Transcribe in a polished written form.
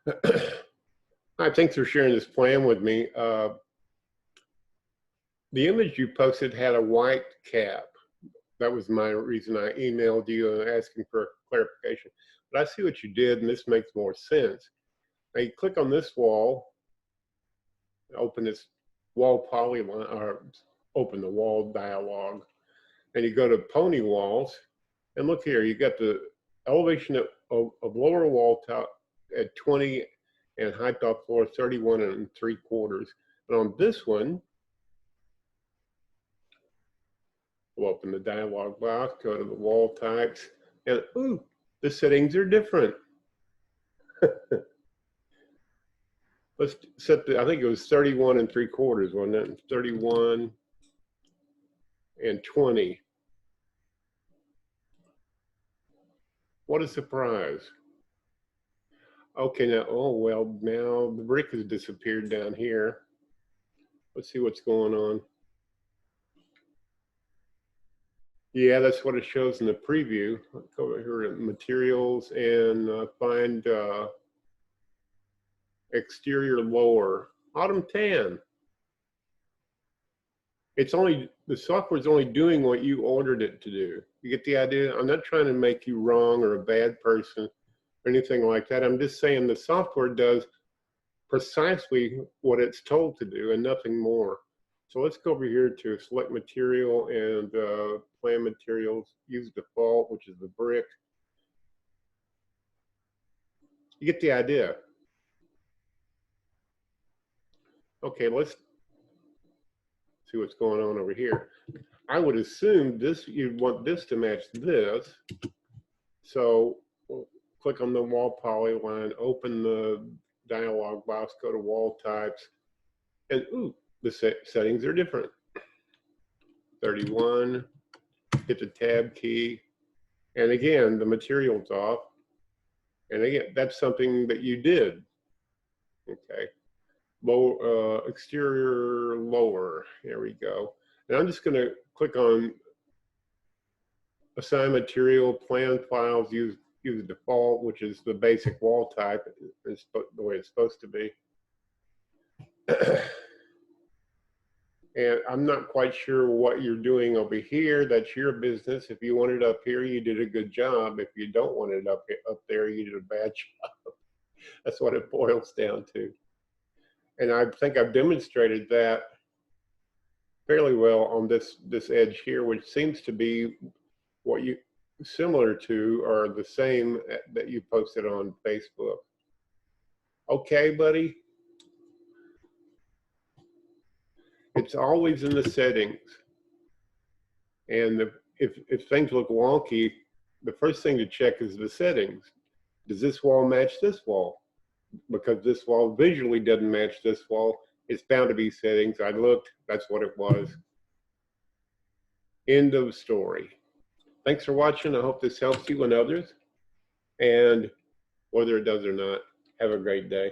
Hi, thanks for sharing this plan with me. The image you posted had a white cap. That was my reason I emailed you asking for clarification. But I see what you did, and this makes more sense. Now you click on this wall, open this wall polyline, or open the wall dialog, and you go to pony walls, and look here, you got the elevation of lower wall top at 20 and height off floor 31 3/4. But on this one, we'll open the dialog box, go to the wall types, and ooh, the settings are different. Let's set the, I think it was 31 3/4, wasn't it? 31 and 20. What a surprise. Okay, now, oh, well, now the brick has disappeared down here. Let's see what's going on. Yeah, that's what it shows in the preview. Let's go over here to materials and find exterior lower, autumn tan. It's only, the software's only doing what you ordered it to do. You get the idea? I'm not trying to make you wrong or a bad person or anything like that. I'm just saying the software does precisely what it's told to do and nothing more. So let's go over here to select material and plan materials, use default, which is the brick. You get the idea. Okay, let's see what's going on over here. I would assume this, you'd want this to match this. So we'll click on the wall polyline, open the dialog box, go to wall types, and ooh, the settings are different. 31, hit the tab key, and again, the material's off. And again, that's something that you did. Okay. Low, exterior lower, there we go. And I'm just gonna click on assign material, plan files, use default, which is the basic wall type, is the way it's supposed to be. And I'm not quite sure what you're doing over here. That's your business. If you want it up here, you did a good job. If you don't want it up there, you did a bad job. That's what it boils down to. And I think I've demonstrated that fairly well on this edge here, which seems to be what you similar to or the same that you posted on Facebook. Okay, buddy. It's always in the settings. And if things look wonky, the first thing to check is the settings. Does this wall match this wall? Because this wall visually doesn't match this wall. It's bound to be settings. I looked, that's what it was. End of story. Thanks for watching. I hope this helps you and others. And whether it does or not, have a great day.